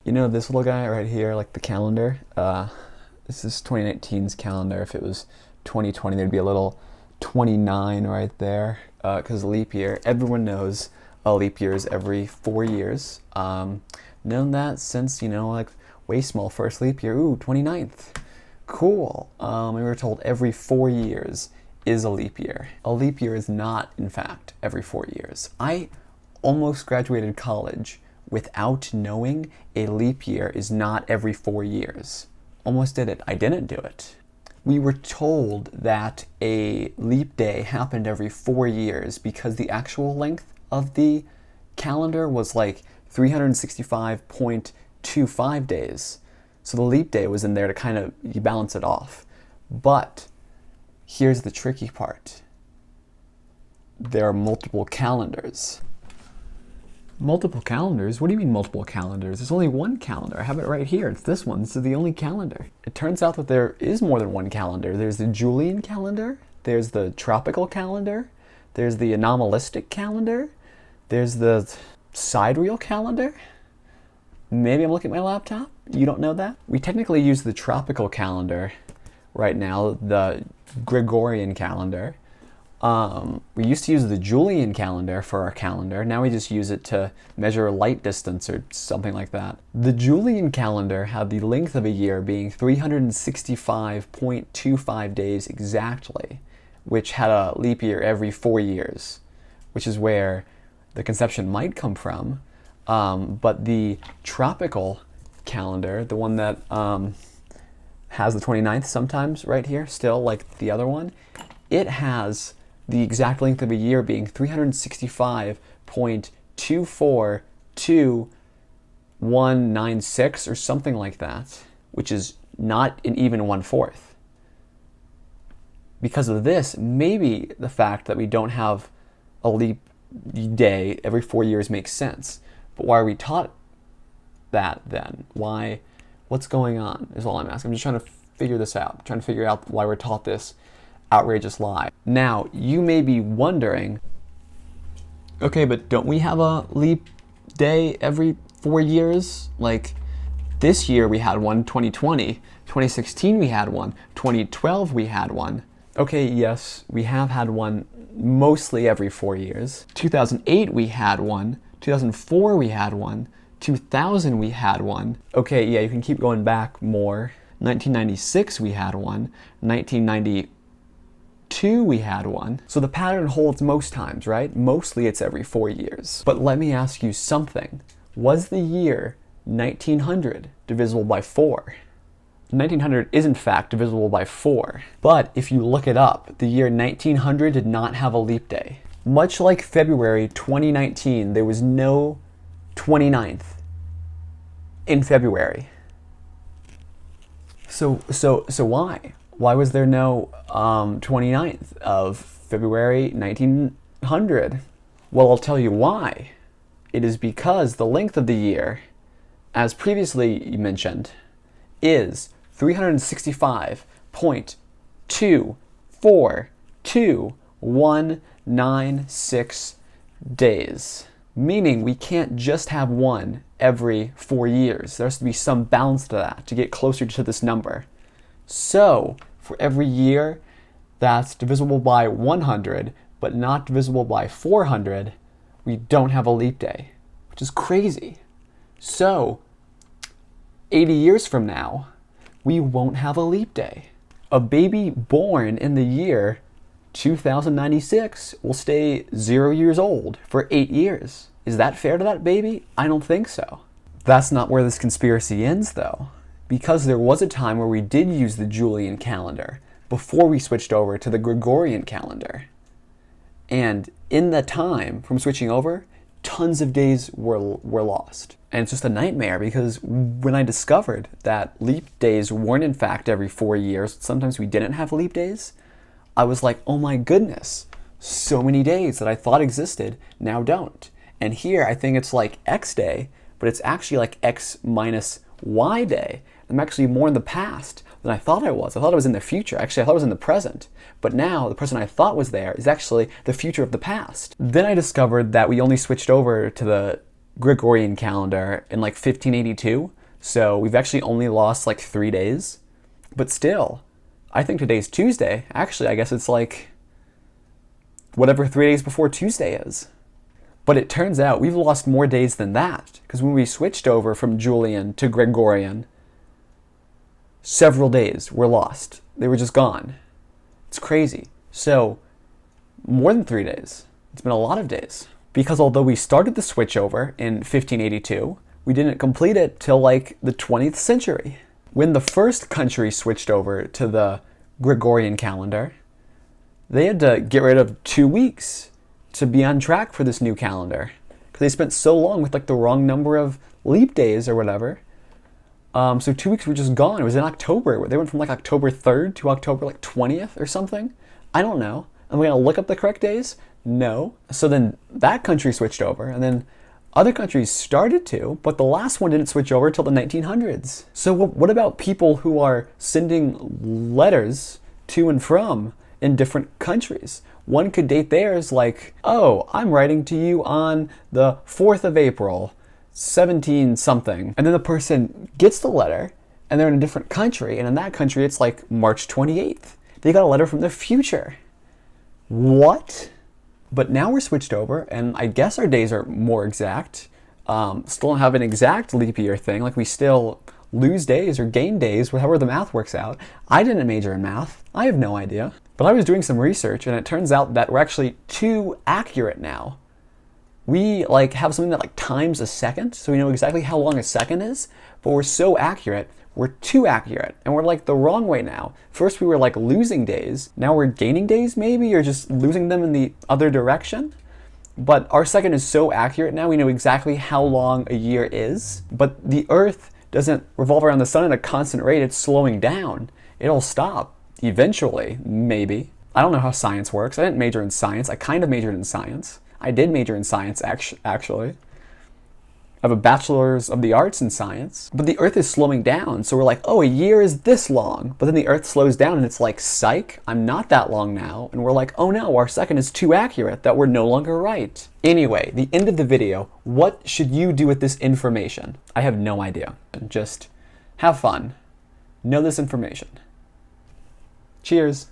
You know this little guy right here, like the calendar? This is 2019's calendar. If it was 2020, there'd be a little 29 right there, because leap year. Everyone knows a leap year is every 4 years. Known that since, like way small first leap year. Ooh, 29th. Cool. We were told every 4 years is a leap year. A leap year is not, in fact, every 4 years. I almost graduated college without knowing a leap year is not every 4 years. Almost did it. I didn't do it. We were told that a leap day happened every 4 years because the actual length of the calendar was like 365.25 days. So the leap day was in there to kind of balance it off. But here's the tricky part. There are multiple calendars. Multiple calendars? What do you mean multiple calendars? There's only one calendar. I have it right here. It's this one. This is the only calendar. It turns out that there is more than one calendar. There's the Julian calendar. There's the tropical calendar. There's the anomalistic calendar. There's the sidereal calendar. Maybe I'm looking at my laptop. You don't know that? We technically use the tropical calendar right now, the Gregorian calendar. We used to use the Julian calendar for our calendar. Now we just use it to measure light distance or something like that. The Julian calendar had the length of a year being 365.25 days exactly, which had a leap year every 4 years, which is where the conception might come from. But the tropical calendar, the one that has the 29th sometimes right here, still like the other one, it has the exact length of a year being 365.24296 or something like that, which is not an even 1/4. Because of this, maybe the fact that we don't have a leap day every 4 years makes sense. But why are we taught that then? Why? What's going on is all I'm asking. I'm just trying to figure this out. Trying to figure out why we're taught this outrageous lie. Now, you may be wondering, okay, but don't we have a leap day every 4 years? Like, this year we had one, 2020. 2016 we had one. 2012 we had one. Okay, yes, we have had one mostly every 4 years. 2008 we had one. 2004 we had one. 2000 we had one. Okay, yeah, you can keep going back more. 1996 we had one. 1992 we had one. So the pattern holds most times, right? Mostly it's every 4 years. But let me ask you something. Was the year 1900 divisible by 4? 1900 is in fact divisible by 4. But if you look it up, the year 1900 did not have a leap day. Much like February 2019, there was no 29th in February. So why? Why was there no 29th of February 1900? Well, I'll tell you why. It is because the length of the year, as previously mentioned, is 365.2429196 days. Meaning we can't just have one every 4 years. There has to be some balance to that to get closer to this number. So, for every year that's divisible by 100, but not divisible by 400, we don't have a leap day, which is crazy. So, 80 years from now, we won't have a leap day. A baby born in the year 2096 will stay 0 years old for 8 years. Is that fair to that baby? I don't think so. That's not where this conspiracy ends, though. Because there was a time where we did use the Julian calendar before we switched over to the Gregorian calendar. And in that time from switching over, tons of days were lost. And it's just a nightmare because when I discovered that leap days weren't in fact every 4 years, sometimes we didn't have leap days, I was like, oh my goodness, so many days that I thought existed now don't. And here I think it's like X day, but it's actually like X minus Y day. I'm actually more in the past than I thought I was. I thought I was in the future. Actually, I thought I was in the present. But now the person I thought was there is actually the future of the past. Then I discovered that we only switched over to the Gregorian calendar in like 1582. So we've actually only lost like 3 days. But still, I think today's Tuesday. Actually, I guess it's like whatever 3 days before Tuesday is. But it turns out we've lost more days than that, because when we switched over from Julian to Gregorian, several days were lost. They were just gone. It's crazy. So, more than 3 days. It's been a lot of days. Because although we started the switch over in 1582, we didn't complete it till like the 20th century. When the first country switched over to the Gregorian calendar, they had to get rid of 2 weeks to be on track for this new calendar. Because they spent so long with like the wrong number of leap days or whatever. So 2 weeks were just gone. It was in October. They went from like October 3rd to October like 20th or something. I don't know. Am I going to look up the correct days? No. So then that country switched over, and then other countries started to, but the last one didn't switch over till the 1900s. So what about people who are sending letters to and from in different countries? One could date theirs like, oh, I'm writing to you on the 4th of April, 17 something. And then the person gets the letter and they're in a different country. And in that country, it's like March 28th. They got a letter from the future. What? But now we're switched over, and I guess our days are more exact. Still don't have an exact leap year thing. Like we still lose days or gain days, however the math works out. I didn't major in math. I have no idea. But I was doing some research, and it turns out that we're actually too accurate now. We like have something that like times a second, so we know exactly how long a second is, but we're so accurate, we're too accurate, and we're like the wrong way now. First we were like losing days, now we're gaining days maybe, or just losing them in the other direction. But our second is so accurate now, we know exactly how long a year is, but the Earth doesn't revolve around the sun at a constant rate, it's slowing down. It'll stop eventually, maybe. I don't know how science works. I didn't major in science. I kind of majored in science. I did major in science, actually. I have a bachelor's of the arts in science. But the Earth is slowing down, so we're like, oh, a year is this long. But then the Earth slows down and it's like, psych, I'm not that long now. And we're like, oh no, our second is too accurate, that we're no longer right. Anyway, the end of the video, what should you do with this information? I have no idea. Just have fun. Know this information. Cheers.